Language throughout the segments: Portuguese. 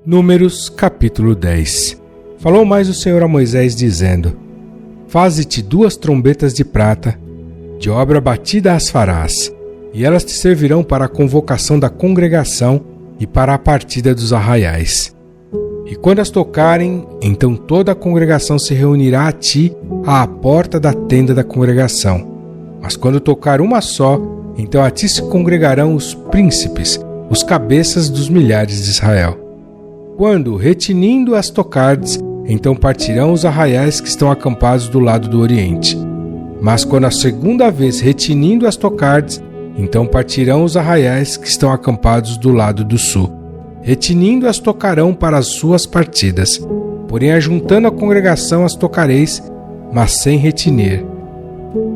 Números capítulo 10. Falou mais o Senhor a Moisés, dizendo: Faze-te 2 trombetas de prata, de obra batida as farás, e elas te servirão para a convocação da congregação e para a partida dos arraiais. E quando as tocarem, então toda a congregação se reunirá a ti à porta da tenda da congregação. Mas quando tocar uma só, então a ti se congregarão os príncipes, os cabeças dos milhares de Israel. Quando, retinindo as tocardes, então partirão os arraiais que estão acampados do lado do oriente. Mas quando a segunda vez retinindo as tocardes, então partirão os arraiais que estão acampados do lado do sul. Retinindo as tocarão para as suas partidas. Porém, ajuntando a congregação as tocareis, mas sem retinir.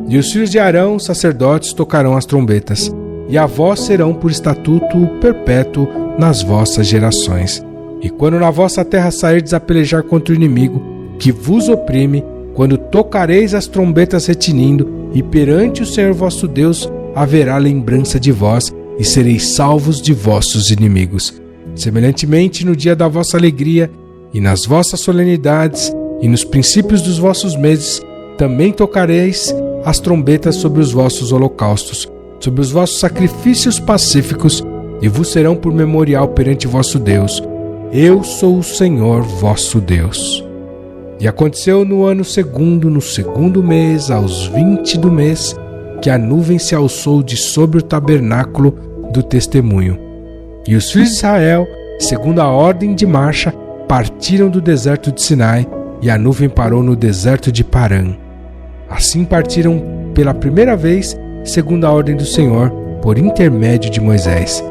E os filhos de Arão, sacerdotes, tocarão as trombetas, e a vós serão por estatuto perpétuo nas vossas gerações. E quando na vossa terra sairdes a pelejar contra o inimigo, que vos oprime, quando tocareis as trombetas retinindo, e perante o Senhor vosso Deus haverá lembrança de vós, e sereis salvos de vossos inimigos. Semelhantemente, no dia da vossa alegria, e nas vossas solenidades, e nos princípios dos vossos meses, também tocareis as trombetas sobre os vossos holocaustos, sobre os vossos sacrifícios pacíficos, e vos serão por memorial perante vosso Deus. Eu sou o Senhor vosso Deus. E aconteceu no ano segundo, no segundo mês, aos 20 do mês, que a nuvem se alçou de sobre o tabernáculo do testemunho. E os filhos de Israel, segundo a ordem de marcha, partiram do deserto de Sinai, e a nuvem parou no deserto de Parã. Assim partiram pela primeira vez, segundo a ordem do Senhor, por intermédio de Moisés.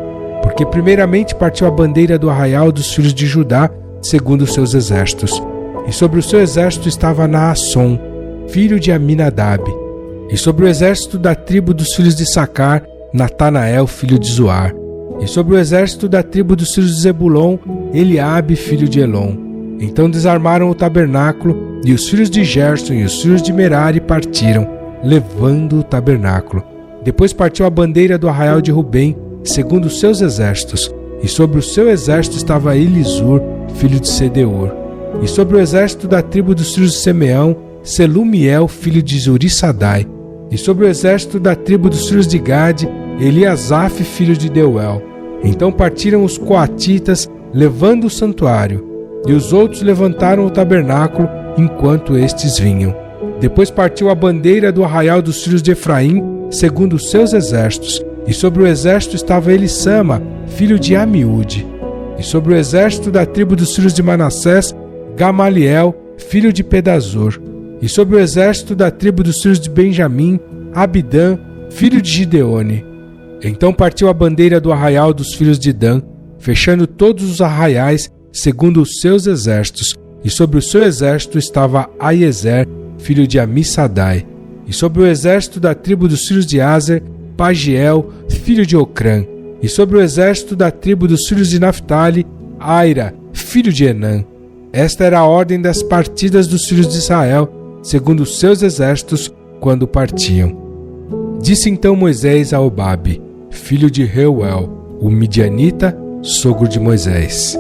Porque primeiramente partiu a bandeira do arraial dos filhos de Judá, segundo os seus exércitos. E sobre o seu exército estava Naasson, filho de Aminadab. E sobre o exército da tribo dos filhos de Issacar, Natanael, filho de Zoar. E sobre o exército da tribo dos filhos de Zebulon, Eliabe, filho de Elon. Então desarmaram o tabernáculo, e os filhos de Gerson e os filhos de Merari partiram, levando o tabernáculo. Depois partiu a bandeira do arraial de Rubem, segundo os seus exércitos, e sobre o seu exército estava Elisur, filho de Sedeur. E sobre o exército da tribo dos filhos de Simeão, Selumiel, filho de Zurissadai. E sobre o exército da tribo dos filhos de Gade, Eliasaf, filho de Deuel. Então partiram os coatitas, levando o santuário, e os outros levantaram o tabernáculo, enquanto estes vinham. Depois partiu a bandeira do arraial dos filhos de Efraim, segundo os seus exércitos, e sobre o exército estava Elissama, filho de Amiúde. E sobre o exército da tribo dos filhos de Manassés, Gamaliel, filho de Pedazur. E sobre o exército da tribo dos filhos de Benjamim, Abidã, filho de Gideone. Então partiu a bandeira do arraial dos filhos de Dan, fechando todos os arraiais, segundo os seus exércitos. E sobre o seu exército estava Aiezer, filho de Amissadai. E sobre o exército da tribo dos filhos de Aser, Pagiel, filho de Ocrã. E sobre o exército da tribo dos filhos de Naphtali, Aira, filho de Enã. Esta era a ordem das partidas dos filhos de Israel, segundo os seus exércitos, quando partiam. Disse então Moisés a Obabe, filho de Reuel, o midianita, sogro de Moisés: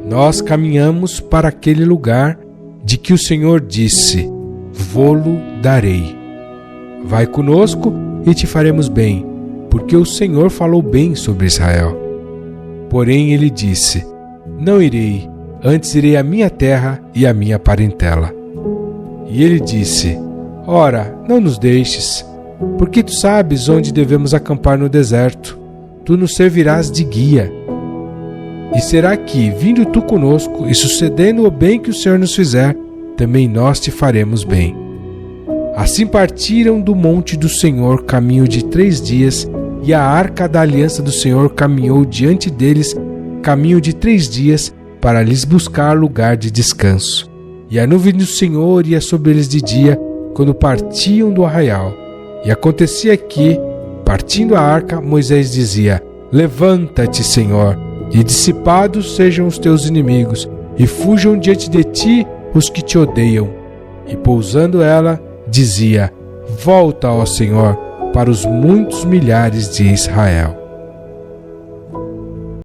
Nós caminhamos para aquele lugar de que o Senhor disse: Vô-lo darei. Vai conosco e te faremos bem, porque o Senhor falou bem sobre Israel. Porém ele disse: Não irei, antes irei à minha terra e à minha parentela. E ele disse: Ora, não nos deixes, porque tu sabes onde devemos acampar no deserto. Tu nos servirás de guia. E será que, vindo tu conosco e sucedendo o bem que o Senhor nos fizer, também nós te faremos bem. Assim partiram do monte do Senhor caminho de 3 dias, e a arca da aliança do Senhor caminhou diante deles caminho de 3 dias, para lhes buscar lugar de descanso. E a nuvem do Senhor ia sobre eles de dia, quando partiam do arraial. E acontecia que, partindo a arca, Moisés dizia: Levanta-te, Senhor, e dissipados sejam os teus inimigos, e fujam diante de ti os que te odeiam. E pousando ela, dizia: Volta, ó Senhor, para os muitos milhares de Israel.